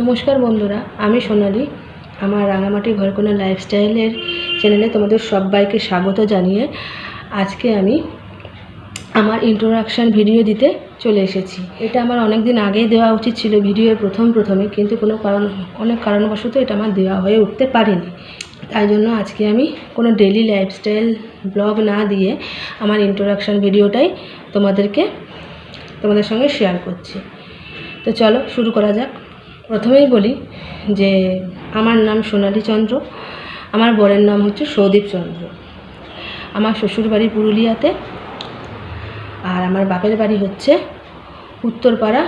নমস্কার বন্ধুরা, আমি সোনালি। আমার রাঙামাটি ঘরকোনা লাইফস্টাইলের চ্যানেলে তোমাদের সবাইকে স্বাগত জানিয়ে আজকে আমি আমার ইন্ট্রোডাকশান ভিডিও দিতে চলে এসেছি। এটা আমার অনেক দিন আগেই দেওয়া উচিত ছিল ভিডিওর প্রথমে, কিন্তু অনেক কারণবশত এটা আমার দেওয়া হয়ে উঠতে পারেনি। তাই জন্য আজকে আমি কোনো ডেইলি লাইফস্টাইল ব্লগ না দিয়ে আমার ইন্ট্রোডাকশান ভিডিওটাই তোমাদের সঙ্গে শেয়ার করছি। তো চলো শুরু করা যাক। প্রথমেই বলি যে আমার নাম সোনালী চন্দ্র, আমার বরের নাম হচ্ছে সৌদীপ চন্দ্র। আমার শ্বশুরবাড়ি পুরুলিয়াতে, আর আমার বাপের বাড়ি হচ্ছে উত্তরপাড়া,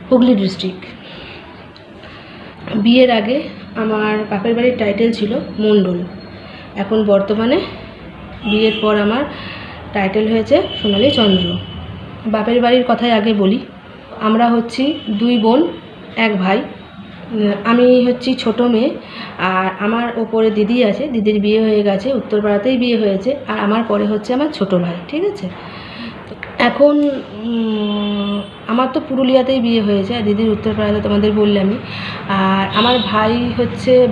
হুগলি ডিস্ট্রিক্ট। বিয়ের আগে আমার বাপের বাড়ির টাইটেল ছিল মণ্ডল। এখন বর্তমানে বিয়ের পর আমার টাইটেল হয়েছে সোনালী চন্দ্র। বাপের বাড়ির কথাই আগে বলি। আমরা হচ্ছি 2 বোন 1 ভাই। আমি হচ্ছি ছোটো মেয়ে, আর আমার ওপরে দিদি আছে, দিদির বিয়ে হয়ে গেছে, উত্তরপাড়াতেই বিয়ে হয়েছে। আর আমার পরে হচ্ছে আমার ছোটো ভাই, ঠিক আছে। এখন আমার তো পুরুলিয়াতেই বিয়ে হয়েছে, আর দিদির উত্তরপাড়াতে তোমাদের বললামই। আর আমার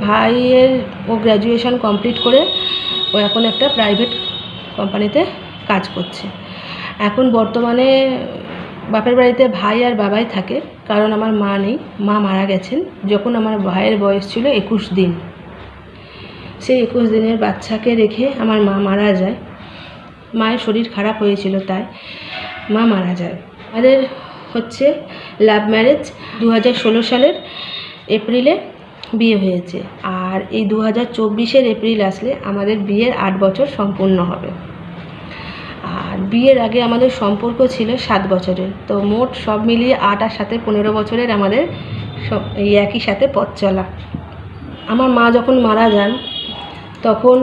ভাইয়ের ও গ্র্যাজুয়েশন কমপ্লিট করে ও এখন একটা প্রাইভেট কোম্পানিতে কাজ করছে। এখন বর্তমানে বাপের বাড়িতে ভাই আর বাবাই থাকে, কারণ আমার মা নেই, মা মারা গেছেন যখন আমার ভাইয়ের বয়স ছিল 21 দিন। সেই 21 দিনের বাচ্চাকে রেখে আমার মা মারা যায়। মায়ের শরীর খারাপ হয়েছিল, তাই মা মারা যায়। আমাদের হচ্ছে লাভ ম্যারেজ। 2016 সালের এপ্রিলে বিয়ে হয়েছে, আর এই 2024 এপ্রিল আসলে আমাদের বিয়ের 8 বছর সম্পূর্ণ হবে। আর বিয়ের আগে আমাদের সম্পর্ক ছিল 7 বছরের। তো মোট সব মিলিয়ে 8 আর 7 15 বছরের আমাদের এই একই সাথে পথ চলা। আমার মা যখন মারা যান তখন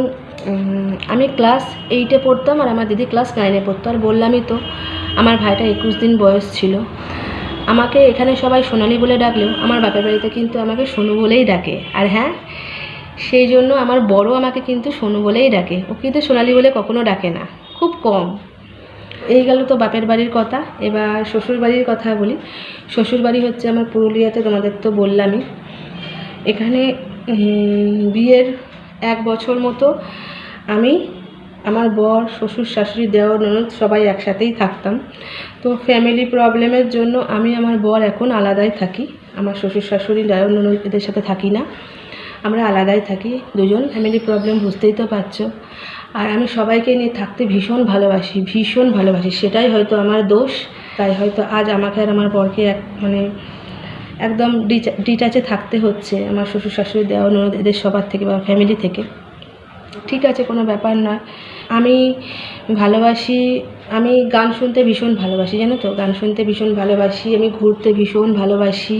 আমি ক্লাস 8-এ পড়তাম, আর আমার দিদি ক্লাস 9-এ পড়তো। আর বললামই তো, আমার ভাইটা 21 দিন বয়স ছিল। আমাকে এখানে সবাই সোনালি বলে ডাকলেও আমার বাপের বাড়িতে কিন্তু আমাকে সোনু বলেই ডাকে। আর হ্যাঁ, সেই জন্য আমার বড় আমাকে কিন্তু সোনু বলেই ডাকে, ও কিন্তু সোনালি বলে কখনো ডাকে না, খুব কম। এই গেল তো বাপের বাড়ির কথা। এবার শ্বশুর বাড়ির কথা বলি। শ্বশুর বাড়ি হচ্ছে আমার পুরুলিয়াতে, তোমাদের তো বললামই। এখানে বিয়ের 1 বছর মতো আমি, আমার বর, শ্বশুর শাশুড়ি, দেওর ননদ সবাই একসাথেই থাকতাম। তো ফ্যামিলি প্রবলেমের জন্য আমি আমার বর এখন আলাদাই থাকি। আমার শ্বশুর শাশুড়ি, দেওর ননদ এদের সাথে থাকি না, আমরা আলাদাই থাকি দুজন। ফ্যামিলি প্রবলেম বুঝতেই তো পারছো। আর আমি সবাইকে নিয়ে থাকতে ভীষণ ভালোবাসি। সেটাই হয়তো আমার দোষ, তাই হয়তো আজ আমাকে আর আমার বরকে একদম ডিটাচে থাকতে হচ্ছে আমার শ্বশুর শাশুড়ি, দেওর ননদ এদের সবার থেকে বা ফ্যামিলি থেকে। ঠিক আছে, কোনো ব্যাপার নয়। আমি গান শুনতে ভীষণ ভালোবাসি, জানো তো। গান শুনতে ভীষণ ভালোবাসি, আমি ঘুরতে ভীষণ ভালোবাসি,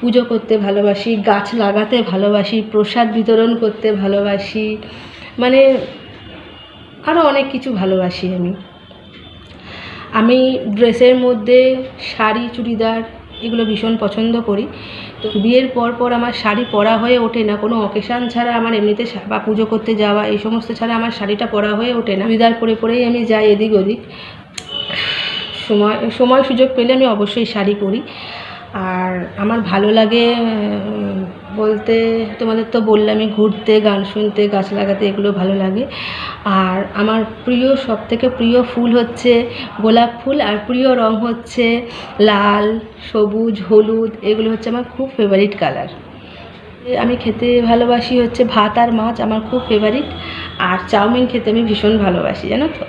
পুজো করতে ভালোবাসি, গাছ লাগাতে ভালোবাসি, প্রসাদ বিতরণ করতে ভালোবাসি, মানে আরও অনেক কিছু ভালোবাসি। আমি ড্রেসের মধ্যে শাড়ি, চুড়িদার এগুলো ভীষণ পছন্দ করি। তো বিয়ের পর আমার শাড়ি পরা হয়ে ওঠে না। কোনো অকেশান ছাড়া আমার এমনিতে বা পুজো করতে যাওয়া এই সমস্ত ছাড়া আমার শাড়িটা পরা হয়ে ওঠে না। চুড়িদার পরেই আমি যাই এদিক ওদিক। সময় সুযোগ পেলে আমি অবশ্যই শাড়ি পরি। আর আমার ভালো লাগে বলতে, তোমাদের তো বললামই, ঘুরতে, গান শুনতে, গাছ লাগাতে, এগুলো ভালো লাগে। আর আমার সবথেকে প্রিয় ফুল হচ্ছে গোলাপ ফুল, আর প্রিয় রং হচ্ছে লাল, সবুজ, হলুদ। এগুলো হচ্ছে আমার খুব ফেভারিট কালার। আমি খেতে ভালোবাসি হচ্ছে ভাত আর মাছ, আমার খুব ফেভারিট। আর চাউমিন খেতে আমি ভীষণ ভালোবাসি, জানো তো।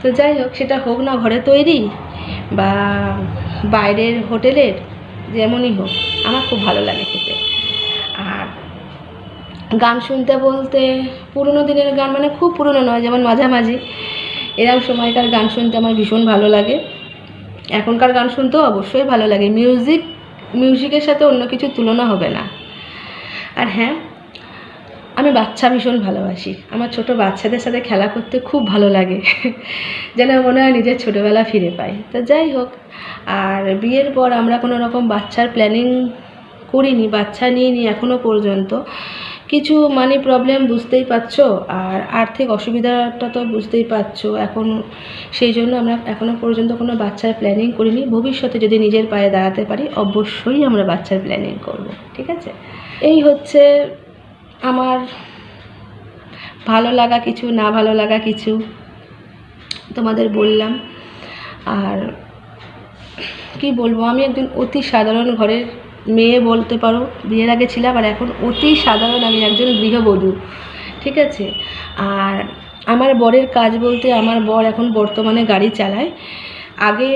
তো যাই হোক, সেটা হোক না ঘরে তৈরি বা বাইরের হোটেলের, যেমনই হোক আমার খুব ভালো লাগে খেতে। আর গান শুনতে বলতে পুরনো দিনের গান, মানে খুব পুরনো নয়, যেমন মাঝামাঝি এরকম সময়কার গান শুনতে আমার ভীষণ ভালো লাগে। এখনকার গান শুনতেও অবশ্যই ভালো লাগে। মিউজিকের সাথে অন্য কিছুর তুলনা হবে না। আর হ্যাঁ, আমি বাচ্চা ভীষণ ভালোবাসি। আমার ছোট বাচ্চাদের সাথে খেলা করতে খুব ভালো লাগে, যেন মনে হয় নিজের ছোটোবেলা ফিরে পাই। তো যাই হোক, আর বিয়ের পর আমরা কোনো রকম বাচ্চার প্ল্যানিং করিনি, বাচ্চা নিইনি এখনও পর্যন্ত। কিছু মানি প্রবলেম বুঝতেই পারছো, আর আর্থিক অসুবিধাটা তো বুঝতেই পারছো। এখন সেই জন্য আমরা এখনও পর্যন্ত কোনো বাচ্চার প্ল্যানিং করিনি। ভবিষ্যতে যদি নিজের পায়ে দাঁড়াতে পারি অবশ্যই আমরা বাচ্চার প্ল্যানিং করব, ঠিক আছে? এই হচ্ছে আমার ভালো লাগা কিছু, না ভালো লাগা কিছু তোমাদের বললাম। আর কি বলবো, আমি একজন অতি সাধারণ ঘরের মেয়ে বলতে পারো। বিয়ের আগে ছিলাম, আর এখন অতি সাধারণ আমি একজন গৃহবধূ, ঠিক আছে? আর আমার বরের কাজ বলতে, আমার বর এখন বর্তমানে গাড়ি চালায়। আগে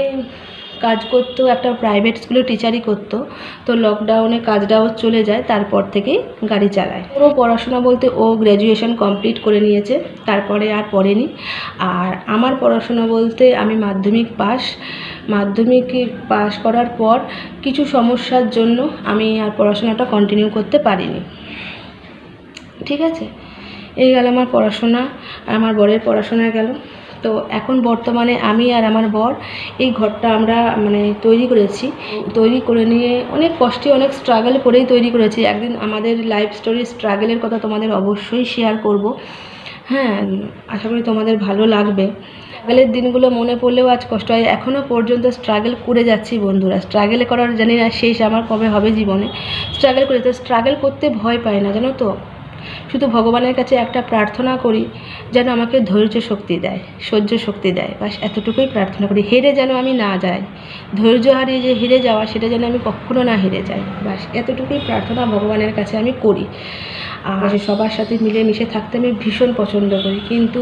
কাজ করতো, একটা প্রাইভেট স্কুলে টিচারই করতো। তো লকডাউনে কাজটাও চলে যায়, তারপর থেকেই গাড়ি চালায়। পুরো পড়াশোনা বলতে ও গ্র্যাজুয়েশন কমপ্লিট করে নিয়েছে, তারপরে আর পড়েনি। আর আমার পড়াশোনা বলতে আমি মাধ্যমিক পাস করার পর কিছু সমস্যার জন্য আমি আর পড়াশোনাটা কন্টিনিউ করতে পারিনি, ঠিক আছে? এই গেল আমার পড়াশোনা, আমার বরের পড়াশোনা গেল। তো এখন বর্তমানে আমি আর আমার বর এই ঘরটা আমরা তৈরি করেছি। তৈরি করে নিয়ে অনেক কষ্টে, অনেক স্ট্রাগল করেই তৈরি করেছি। একদিন আমাদের লাইফ স্টোরি স্ট্রাগলের কথা তোমাদের অবশ্যই শেয়ার করব। হ্যাঁ, আশা করি তোমাদের ভালো লাগবে। স্ট্রাগলের দিনগুলো মনে পড়লেও আজ কষ্ট হয়। এখনও পর্যন্ত স্ট্রাগল করে যাচ্ছি বন্ধুরা। স্ট্রাগল করার জানি না শেষ আমার কবে হবে জীবনে। স্ট্রাগল করে, তো স্ট্রাগল করতে ভয় পাই না, জানো তো। শুধু ভগবানের কাছে একটা প্রার্থনা করি, যেন আমাকে ধৈর্য শক্তি দেয়, সহ্য শক্তি দেয়, বাস এতটুকুই প্রার্থনা করি। হেরে যেন আমি না যাই, ধৈর্য হারিয়ে যে হেরে যাওয়া, সেটা যেন আমি কখনো না হেরে যাই, বাস এতটুকুই প্রার্থনা ভগবানের কাছে আমি করি। আর সবার সাথে মিলেমিশে থাকতে আমি ভীষণ পছন্দ করি। কিন্তু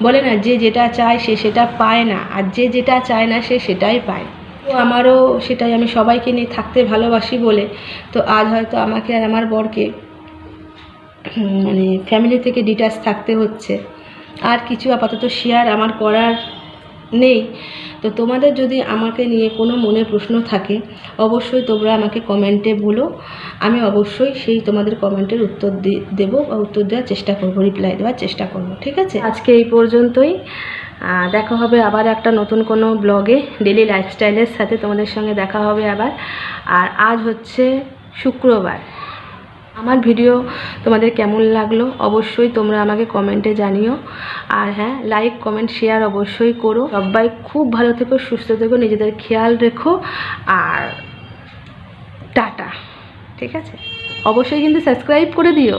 বলে না, যে যেটা চায় সে সেটা পায় না, আর যে যেটা চায় না সে সেটাই পায়। তো আমারও সেটাই, আমি সবাইকে নিয়ে থাকতে ভালোবাসি বলে তো আজ হয়তো আমাকে আর আমার বরকে ফ্যামিলি থেকে ডিটাচ থাকতে হচ্ছে। আর কিছু আপাতত শেয়ার আমার করার নেই। তো তোমাদের যদি আমাকে নিয়ে কোনো মনে প্রশ্ন থাকে অবশ্যই তোমরা আমাকে কমেন্টে বলো, আমি অবশ্যই সেই তোমাদের কমেন্টের উত্তর দেবো বা উত্তর দেওয়ার চেষ্টা করবো, রিপ্লাই দেওয়ার চেষ্টা করবো, ঠিক আছে? আজকে এই পর্যন্তই। দেখা হবে আবার একটা নতুন কোনো ব্লগে, ডেলি লাইফস্টাইলের সাথে তোমাদের সঙ্গে দেখা হবে আবার। আর আজ হচ্ছে শুক্রবার। আমার ভিডিও তোমাদের কেমন লাগলো অবশ্যই তোমরা আমাকে কমেন্টে জানিও। আর হ্যাঁ, লাইক কমেন্ট শেয়ার অবশ্যই করো। সবাই খুব ভালো থেকো, সুস্থ থেকো, নিজেদের খেয়াল রেখো। আর টাটা, ঠিক আছে? অবশ্যই কিন্তু সাবস্ক্রাইব করে দিও।